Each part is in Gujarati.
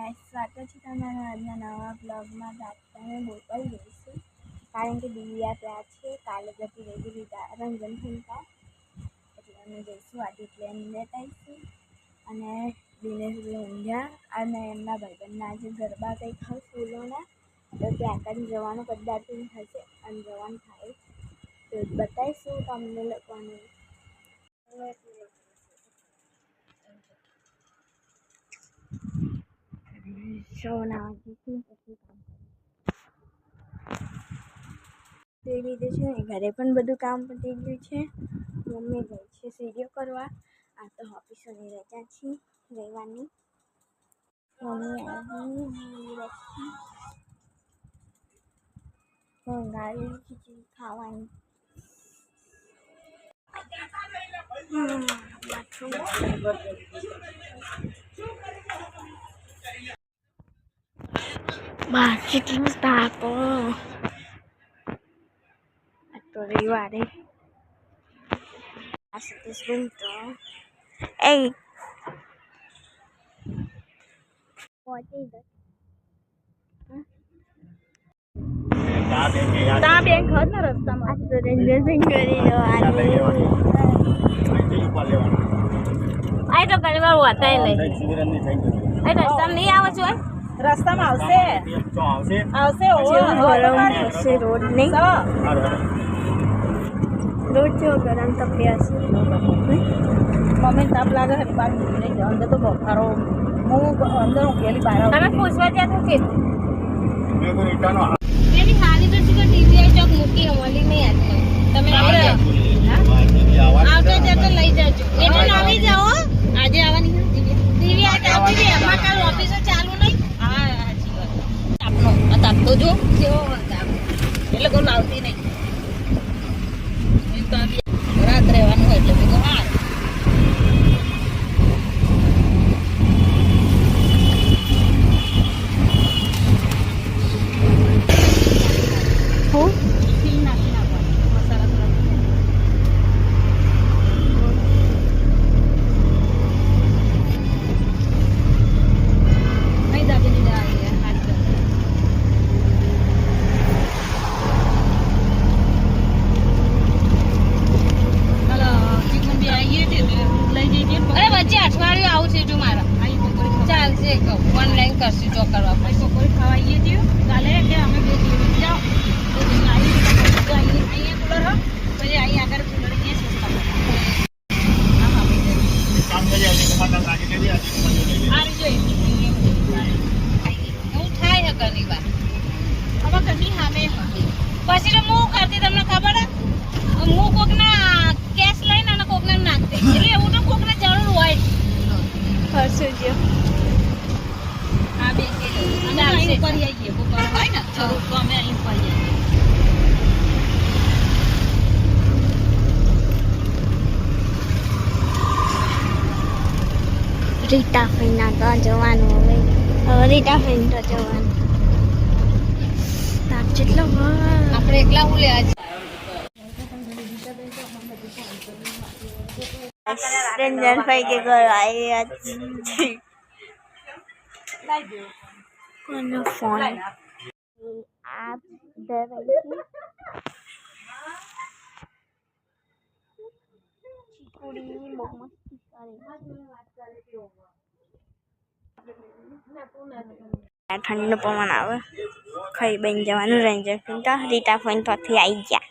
ગાઈસ સ્વાગત છે તમારા આજના નવા બ્લોગમાં. રાતને બોપલ જઈશું કારણ કે દિવ્યા ત્યાં છે. કાલે જતી રહી દીધા રંજન ફૂલતા એટલે અમે જઈશું. આજે પ્લેન લેતા આવીશું અને દિનેશ ઊંઝા અને એમના ભાઈબંધના આજે ગરબા કંઈક હોય ફૂલોના, તો ત્યાં આગળ જવાનું કદાચ થશે અને જવાનું થાય તો બતાવીશું તમને લોકોને. સોના પછી કામ તે લીધે છે ને ઘરે પણ બધું કામ પતી ગયું છે. મમ્મી ગઈ છે સીડીઓ કરવા. આ તો ઓફિસોની રજા છે રહેવાની. મમ્મી ગાળી ખીચડી ખાવાની. બહાર કેટલું તાપ. તો રવિવારે આ સતીશબેન તો પહોંચી ગઈ. ત્યાં બેંક હોત ને રસ્તામાં. આ તો રેન્જરબેન કરી આ તો ઘણી વાર હોતા નહીં. રસ્તામાં નહીં આવે છો? રસ્તામાં આવશે રોડ નહીં. રોડ જો ગરમ તપી હશે. મમ્મી તાપ લાગે અંદર તો બફારો. હું અંદર ઉકેલી બહાર તમે પૂછવા ત્યાં તો કે મેરી ખાલી તો છે ટીવી ચોક મૂકી અમલી નહીં તમે આવતો જતો લઈ જાજો. એટલે આવી જાઓ. આજે આવવાની ટીવી આવતી રહી. અમાર કાલ ઓફિસો ચાલુ નહીં. હા સાચી વાત. તાપનો આ તાપ તો જો કેવો તાપ એટલે કોઈ આવતી નહીં. રાત રહેવાનું હોય એટલે બીજું હા. ઓનલાઈન કરશું જો કરવા પડશે. કોઈ ખવાઈએ દો કાલે કે અમે બે દિવસ જાઓ અહીંયા કુલર હો પછી અહીં આગળ કુલર અહીંયા હું થાય ઘણી વાર હવે ઘરની સામે પછી તો હું કરતી તમને ખબર હું કોકના કેશ લઈને અને કોકને નાખતી એટલે એવું તો કોકને જરૂર હોય ખર્ચો જો રીટા ફઈના તો જવાનું. હવે રીટા ફઈને તો જવાનું. તાપ જેટલો આપણે એકલા હું લે આજે રંજન ભાઈ કે ઘર આવી કોનો ફોન આપ ચીકુડી બહુ મસ્તી કરે. ઠંડુ પવન આવે. ખાઈ બની જવાનું. રેન્જર તો રીટા ફોન ત્યાંથી આવી ગયા.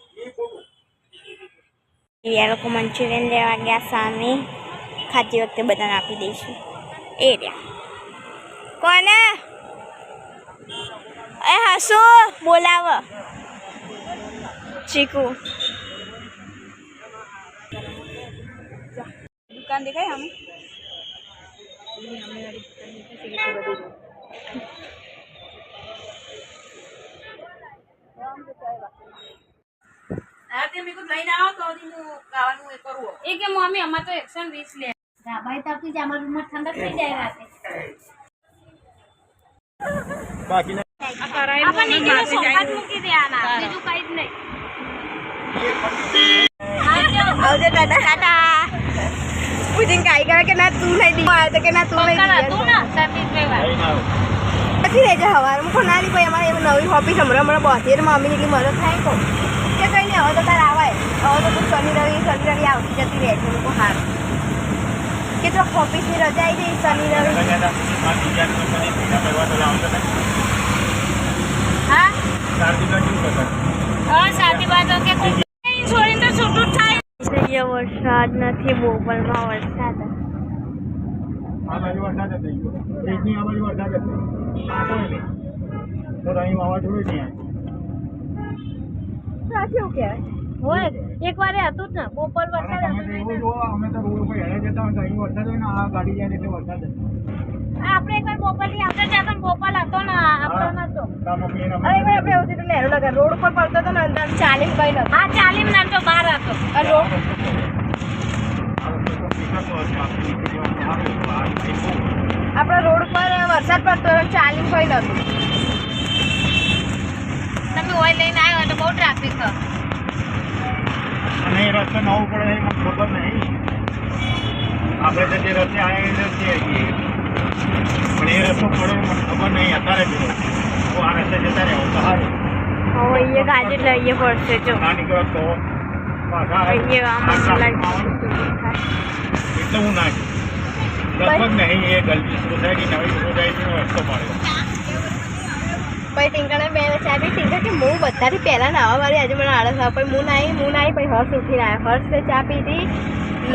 એ લોકો મંચુરિયન લેવા ગયા સામે. ખાતી વખતે બધાને આપી દઈશું. એ રહ્યા કોને એ હસુ બોલાવ ચીકુ. દુકાન દેખાય અમે કે મમ્મી અમાર તો 120 લે ભાઈ તરથી જ અમાર રૂમ ઠંડક થઈ જાય રાતે. બાકી મૂકી દેવાના બીજું કઈ જ નહીં. આવજે ટાટા. પૂછીને કાઈ કરે કે ના તું નહીં દી કે ના તું નહીં દી. પૂછી લેજો સવારે હું ના લી ભાઈ અમારે એવું નવી ઓફિસ હમણાં બોતેર મમ્મીની એટલી મદદ થાય કહું કે કંઈ નહીં હવે તો તારે આવાય હવે તો તું શનિ રવિ આવતી જતી રહે છે લોકો હાર કે તો ઓફિસની રજા આવી ગઈ શનિ રવિ હા સાચી વાત કે છોડીને તો છૂટું થાય વરસાદ નથી બોપલમાં વરસાદ આ બાજુ વરસાદ જ થઈ ગયો બ્રિજની આ બાજુ વરસાદ જ થઈ તો અહીં વાવાઝોડું નહીં સાચું કહેવાય હોય એક વાર હતું જ ને બોપલ વરસાદ અમે તો રોડ ઉપર હેડે જતા હોય તો અહીં વરસાદ હોય ને આ ગાડી જાય એટલે વરસાદ જ આપણે એકવાર બોપલ ની આવતા જતા બોપલ હતો ને આપણો નતો મમ્મી અરે ભાઈ આપણે એવું તો લેરો લગા રોડ ઉપર પડતો હતો ને અંદર 40 કઈ નતો હા 40 ના તો બહાર હતો અને રોડ આપણા રોડ પર વરસાદ પડતો 40 કઈ નતું તમે ઓય લઈને આવ્યો તો બહુ ટ્રાફિક હતો અને એ રસ્તો નવો પડે એ મને ખબર નહીં આપણે જે રસ્તે આવ્યા એ રસ્તે આવીએ પણ એ રસ્તો પડે મને ખબર નહીં અત્યારે જ તો આ રસ્તે જતા રહેવું તો સારું હવે એ ગાડી લઈએ પડશે જો ના નીકળો તો પાછા એટલે હું ના લગભગ નહીં એ ગલતી સોસાયટી નવી સોસાયટીનો રસ્તો મળ્યો પછી ટિંકણે બે ચા પી ટિંકર કે હું બધાથી પહેલાં નાવા વાળી આજે મને આળસ આવે પછી હું નાહી પછી હર્ષ ઉઠીને આવ્યા હર્ષે ચા પીધી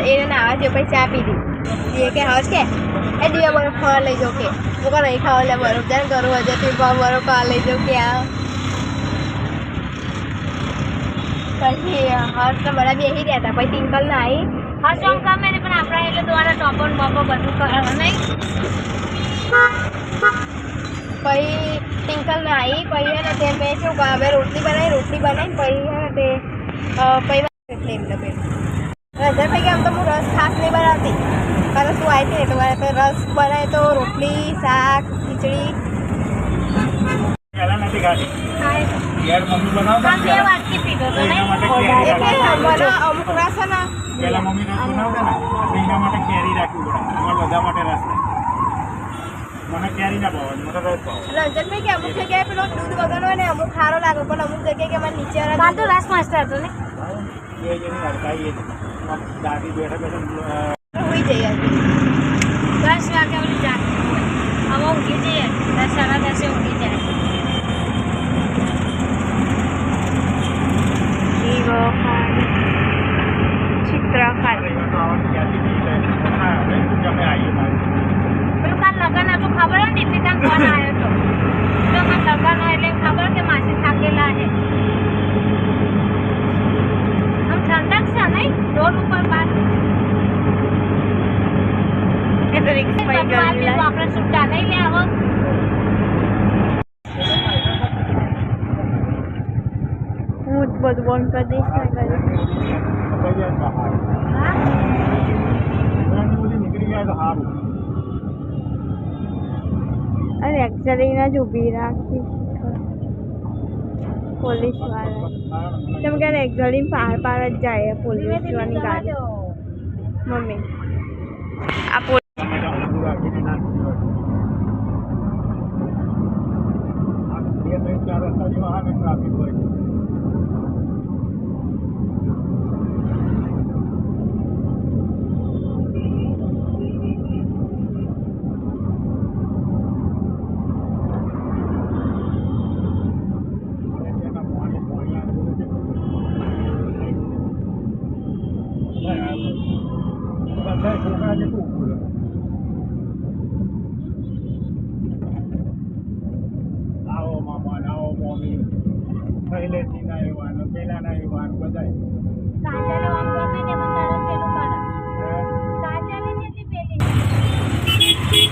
એને નાવા જે પછી ચા પીધી એ કે હર્ષ કે એ દિવા બરફ ખાવા લઈ જાઓ કે હું કહું નહીં ખાવા લે બરફ ત્યારે કરું હજે તું બરફ ખાવા લઈ જાઉં કે આ પછી હર્ષને બધા બેસી ગયા હતા પછી ટિંકલ નાહી હર્ષ આમ ગમે ને પણ આપણા એટલે દ્વારા ટોપન બોપો બધું કરવા નહીં પછી ટિંકલ નાહી પછી ને તે મેં શું હવે રોટલી બનાવીને પછી તે પછી એટલે એમને પેલું રજા થઈ ગયા આમ તો હું રસ ખાસ નહીં બનાવતી કારણ શું આવી હતી ને એટલે મારે રસ બનાવે તો રોટલી શાક ખીચડી પહેલા નથી ખાતી યાર મમ્મી બનાવતા બે વાટકી પીધો તો નહીં અમુક રસ ને પહેલા મમ્મી રસ બનાવતા ને એના માટે કેરી રાખવી પડે અમારા બધા માટે રસ મને કેરી ના ભાવે મને રસ ભાવે રંજનભાઈ કે અમુક જગ્યાએ પેલો દૂધ વગર હોય ને અમુક સારો લાગે પણ અમુક જગ્યાએ કે અમારે નીચે કાલ તો રસ મસ્ત હતો ને એ જેની હડકાઈ દાદી બેઠા હોઈ જઈએ 10 વાગે ઓલી જાગતી હોય હવે ઊંઘી જઈએ 10 સાડા 10 ઊંઘી જાય ચિત્ર પેલું કાલ લગન હતું ખબર હોય ને દીપિકા ફોન આવ્યો હતો તો મને લગન હોય એટલે ખબર કે માસી થાકેલા છે આમ ઠંડક છે નહીં રોડ ઉપર બાર એ તો રિક્ષા આપણે છૂટા લઈ લે આવો હું બધું બંધ કરી દઈશ નીકળી જાય તો સારું અરે એક્ઝરીને જ ઊભી રાખી પોલીસ વાળા તમે ક્યારે એક્ઝરી પાર જ જાય પોલીસ વાળાની ગાડી મમ્મી આ ટ્રાફિક હોય આવો મામા આવો મમ્મી પહેલેથી ના એવાનું પેલા ના એવાનું બધા કાજલ આમ ગમે તે મને પેલું કાઢ કાજલ જેટલી પેલી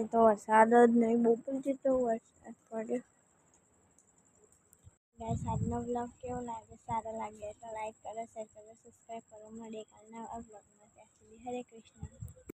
અહીં તો વરસાદ જ નહીં, બપોર જેટલો વરસાદ પડ્યો. ગાઈસ આજનો બ્લોગ કેવો લાગે? સારો લાગે તો લાઈક કરો, શેર કરો, સબસ્ક્રાઈબ કરો. મળીએ કાલના બ્લોગમાં. ત્યાં સુધી હરે કૃષ્ણ.